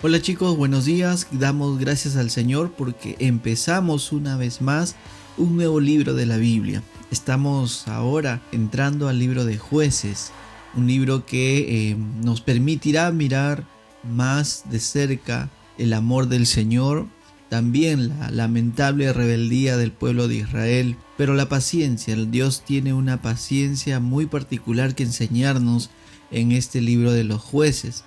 Hola chicos, buenos días. Damos gracias al Señor porque empezamos una vez más un nuevo libro de la Biblia. Estamos ahora entrando al libro de Jueces, un libro que nos permitirá mirar más de cerca el amor del Señor, también la lamentable rebeldía del pueblo de Israel, pero la paciencia. Dios tiene una paciencia muy particular que enseñarnos en este libro de los Jueces.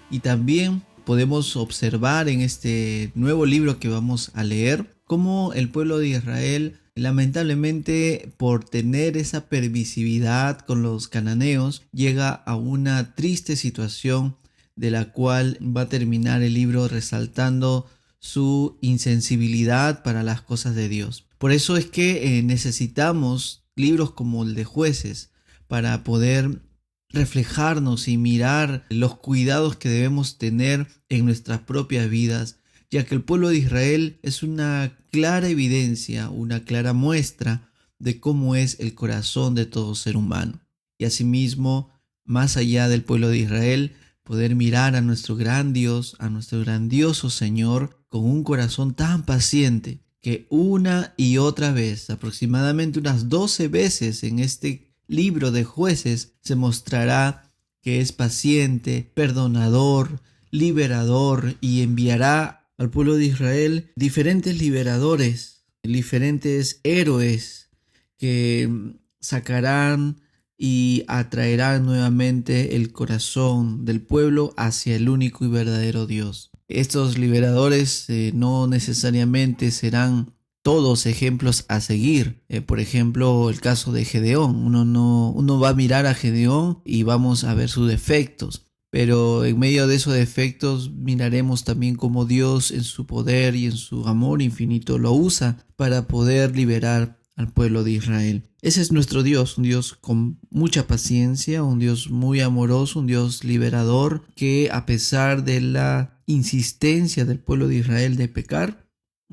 Y también podemos observar en este nuevo libro que vamos a leer cómo el pueblo de Israel, lamentablemente por tener esa permisividad con los cananeos, llega a una triste situación de la cual va a terminar el libro resaltando su insensibilidad para las cosas de Dios. Por eso es que necesitamos libros como el de Jueces para poder reflejarnos y mirar los cuidados que debemos tener en nuestras propias vidas, ya que el pueblo de Israel es una clara evidencia, una clara muestra de cómo es el corazón de todo ser humano. Y asimismo, más allá del pueblo de Israel, poder mirar a nuestro gran Dios, a nuestro grandioso Señor, con un corazón tan paciente que una y otra vez, aproximadamente unas 12 veces en este libro de Jueces, se mostrará que es paciente, perdonador, liberador, y enviará al pueblo de Israel diferentes liberadores, diferentes héroes que sacarán y atraerán nuevamente el corazón del pueblo hacia el único y verdadero Dios. Estos liberadores no necesariamente serán todos ejemplos a seguir. Por ejemplo, el caso de Gedeón. Uno va a mirar a Gedeón y vamos a ver sus defectos. Pero en medio de esos defectos miraremos también cómo Dios en su poder y en su amor infinito lo usa para poder liberar al pueblo de Israel. Ese es nuestro Dios, un Dios con mucha paciencia, un Dios muy amoroso, un Dios liberador, que a pesar de la insistencia del pueblo de Israel de pecar,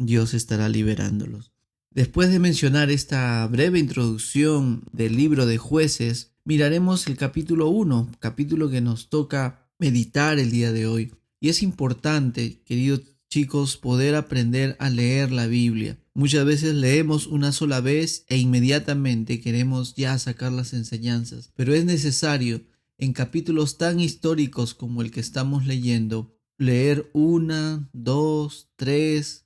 Dios estará liberándolos. Después de mencionar esta breve introducción del libro de Jueces, miraremos el capítulo 1, capítulo que nos toca meditar el día de hoy. Y es importante, queridos chicos, poder aprender a leer la Biblia. Muchas veces leemos una sola vez e inmediatamente queremos ya sacar las enseñanzas, pero es necesario en capítulos tan históricos como el que estamos leyendo, leer una, dos, tres,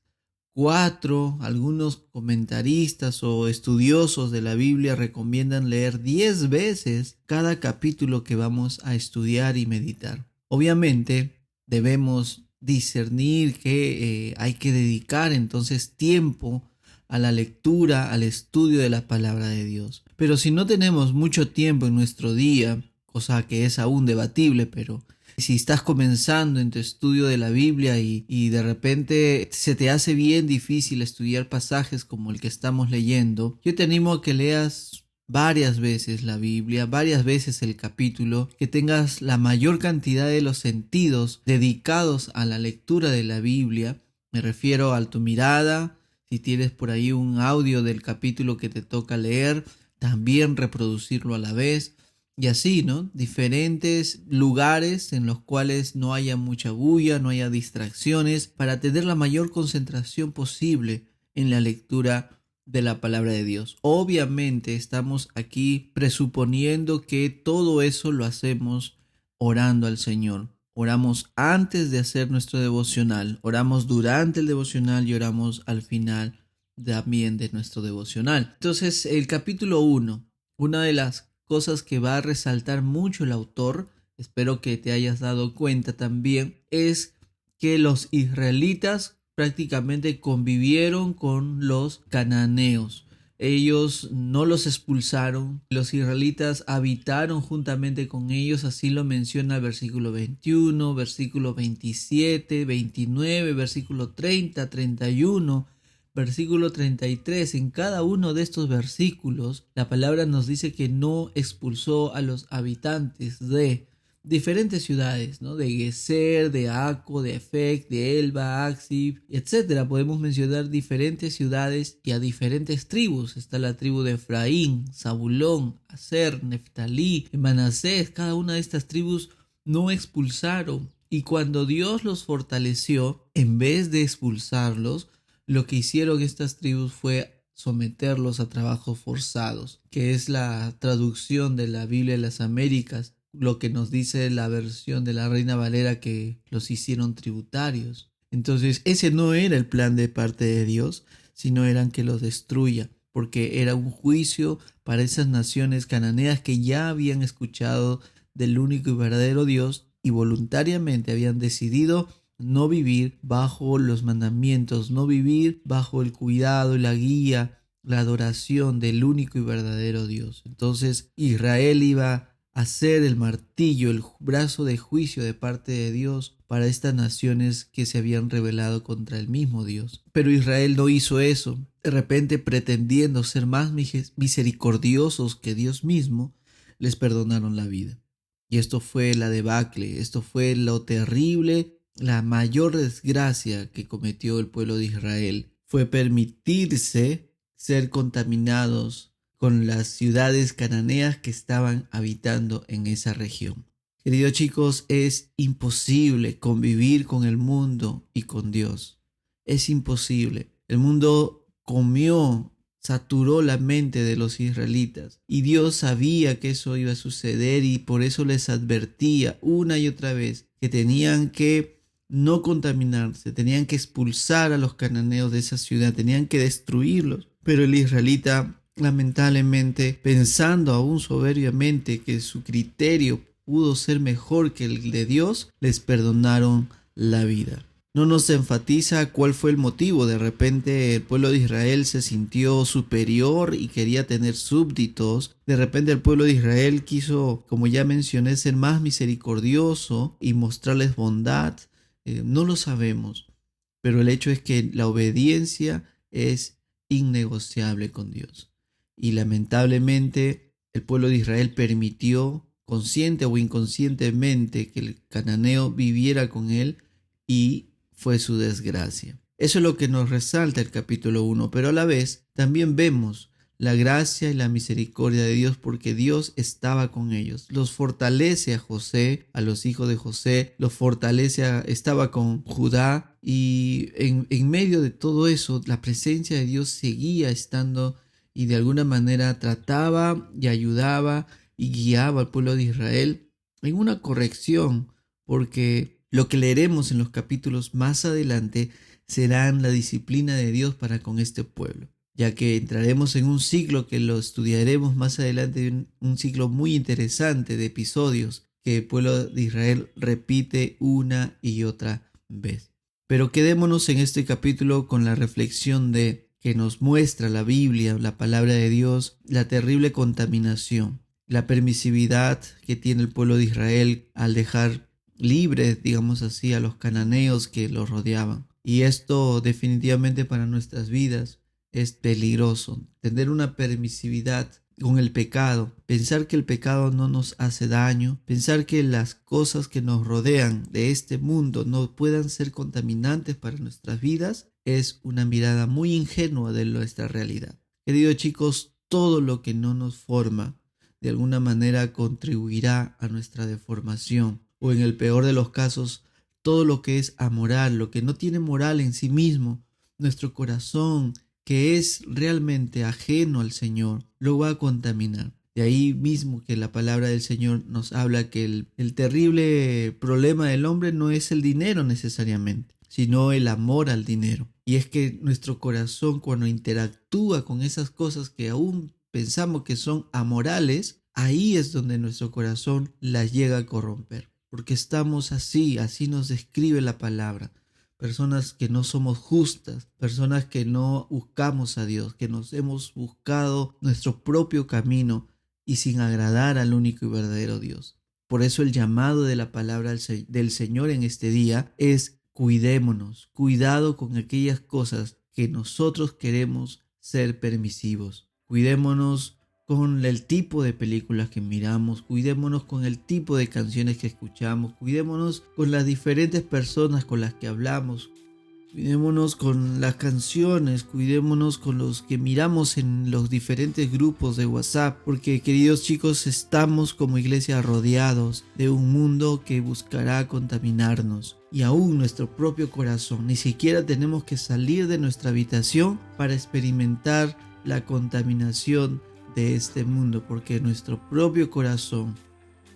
cuatro. Algunos comentaristas o estudiosos de la Biblia recomiendan leer 10 veces cada capítulo que vamos a estudiar y meditar. Obviamente debemos discernir que hay que dedicar entonces tiempo a la lectura, al estudio de la palabra de Dios. Pero si no tenemos mucho tiempo en nuestro día, cosa que es aún debatible, pero si estás comenzando en tu estudio de la Biblia y de repente se te hace bien difícil estudiar pasajes como el que estamos leyendo, yo te animo a que leas varias veces la Biblia, varias veces el capítulo, que tengas la mayor cantidad de los sentidos dedicados a la lectura de la Biblia. Me refiero a tu mirada, si tienes por ahí un audio del capítulo que te toca leer, también reproducirlo a la vez. Y así, ¿no? Diferentes lugares en los cuales no haya mucha bulla, no haya distracciones, para tener la mayor concentración posible en la lectura de la palabra de Dios. Obviamente estamos aquí presuponiendo que todo eso lo hacemos orando al Señor. Oramos antes de hacer nuestro devocional, oramos durante el devocional y oramos al final también de nuestro devocional. Entonces, el capítulo 1, una de las cosas que va a resaltar mucho el autor, espero que te hayas dado cuenta también, es que los israelitas prácticamente convivieron con los cananeos. Ellos no los expulsaron, los israelitas habitaron juntamente con ellos, así lo menciona el versículo 21, versículo 27, 29, versículo 30, 31. Versículo 33, en cada uno de estos versículos, la palabra nos dice que no expulsó a los habitantes de diferentes ciudades, ¿no? De Geser, de Aco, de Afec, de Elba, Axib, etcétera. Podemos mencionar diferentes ciudades y a diferentes tribus. Está la tribu de Efraín, Zabulón, Aser, Neftalí, Manasés. Cada una de estas tribus no expulsaron Y cuando Dios los fortaleció, en vez de expulsarlos, lo que hicieron estas tribus fue someterlos a trabajos forzados, que es la traducción de la Biblia de las Américas, lo que nos dice la versión de la Reina Valera, que los hicieron tributarios. Entonces ese no era el plan de parte de Dios, sino eran que los destruya, porque era un juicio para esas naciones cananeas que ya habían escuchado del único y verdadero Dios y voluntariamente habían decidido no vivir bajo los mandamientos, no vivir bajo el cuidado y la guía, la adoración del único y verdadero Dios. Entonces Israel iba a ser el martillo, el brazo de juicio de parte de Dios para estas naciones que se habían rebelado contra el mismo Dios. Pero Israel no hizo eso. De repente, pretendiendo ser más misericordiosos que Dios mismo, les perdonaron la vida. Y esto fue la debacle, esto fue lo terrible, la mayor desgracia que cometió el pueblo de Israel. Fue permitirse ser contaminados con las ciudades cananeas que estaban habitando en esa región. Queridos chicos, es imposible convivir con el mundo y con Dios. Es imposible. El mundo saturó la mente de los israelitas y Dios sabía que eso iba a suceder y por eso les advertía una y otra vez que tenían que no contaminarse, tenían que expulsar a los cananeos de esa ciudad, tenían que destruirlos. Pero el israelita, lamentablemente, pensando aún soberbiamente que su criterio pudo ser mejor que el de Dios, les perdonaron la vida. No nos enfatiza cuál fue el motivo. De repente el pueblo de Israel se sintió superior y quería tener súbditos. De repente el pueblo de Israel quiso, como ya mencioné, ser más misericordioso y mostrarles bondad. No lo sabemos, pero el hecho es que la obediencia es innegociable con Dios. Y lamentablemente el pueblo de Israel permitió, consciente o inconscientemente, que el cananeo viviera con él y fue su desgracia. Eso es lo que nos resalta el capítulo 1, pero a la vez también vemos la gracia y la misericordia de Dios porque Dios estaba con ellos. Los fortalece a José, a los hijos de José, los fortalece, estaba con Judá y en medio de todo eso la presencia de Dios seguía estando y de alguna manera trataba y ayudaba y guiaba al pueblo de Israel en una corrección, porque lo que leeremos en los capítulos más adelante serán la disciplina de Dios para con este pueblo, ya que entraremos en un ciclo que lo estudiaremos más adelante, un ciclo muy interesante de episodios que el pueblo de Israel repite una y otra vez. Pero quedémonos en este capítulo con la reflexión de que nos muestra la Biblia, la palabra de Dios, la terrible contaminación, la permisividad que tiene el pueblo de Israel al dejar libres, digamos así, a los cananeos que los rodeaban. Y esto definitivamente para nuestras vidas es peligroso, tener una permisividad con el pecado, pensar que el pecado no nos hace daño, pensar que las cosas que nos rodean de este mundo no puedan ser contaminantes para nuestras vidas, es una mirada muy ingenua de nuestra realidad. Queridos chicos, todo lo que no nos forma de alguna manera contribuirá a nuestra deformación, o en el peor de los casos, todo lo que es amoral, lo que no tiene moral en sí mismo, nuestro corazón, que es realmente ajeno al Señor, lo va a contaminar. De ahí mismo que la palabra del Señor nos habla que el terrible problema del hombre no es el dinero necesariamente, sino el amor al dinero. Y es que nuestro corazón, cuando interactúa con esas cosas que aún pensamos que son amorales, ahí es donde nuestro corazón las llega a corromper. Porque estamos así nos describe la palabra. Personas que no somos justas, personas que no buscamos a Dios, que nos hemos buscado nuestro propio camino y sin agradar al único y verdadero Dios. Por eso el llamado de la palabra del Señor en este día es cuidémonos, cuidado con aquellas cosas que nosotros queremos ser permisivos. Cuidémonos con el tipo de películas que miramos, cuidémonos con el tipo de canciones que escuchamos, cuidémonos con las diferentes personas con las que hablamos, Cuidémonos con las canciones, cuidémonos con los que miramos en los diferentes grupos de WhatsApp, porque queridos chicos, estamos como iglesia rodeados de un mundo que buscará contaminarnos. Y aún nuestro propio corazón, ni siquiera tenemos que salir de nuestra habitación para experimentar la contaminación de este mundo, porque nuestro propio corazón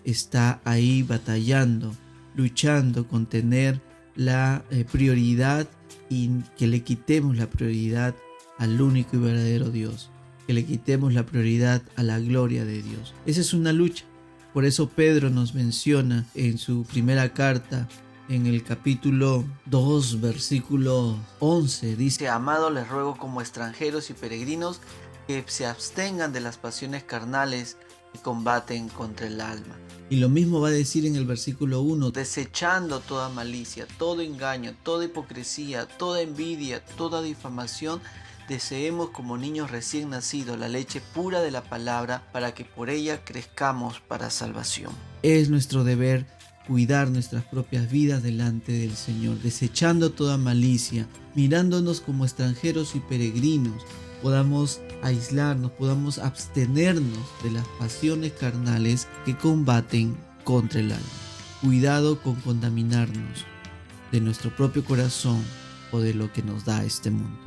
está ahí batallando, luchando con tener la prioridad, y que le quitemos la prioridad al único y verdadero Dios, que le quitemos la prioridad a la gloria de Dios. Esa es una lucha. Por eso Pedro nos menciona en su primera carta, en el capítulo 2, versículo 11, dice: Amado, les ruego como extranjeros y peregrinos que se abstengan de las pasiones carnales que combaten contra el alma. Y lo mismo va a decir en el versículo 1, desechando toda malicia, todo engaño, toda hipocresía, toda envidia, toda difamación, deseemos como niños recién nacidos la leche pura de la palabra, para que por ella crezcamos para salvación. Es nuestro deber cuidar nuestras propias vidas delante del Señor, desechando toda malicia, mirándonos como extranjeros y peregrinos, podamos aislarnos, podamos abstenernos de las pasiones carnales que combaten contra el alma. Cuidado con contaminarnos de nuestro propio corazón o de lo que nos da este mundo.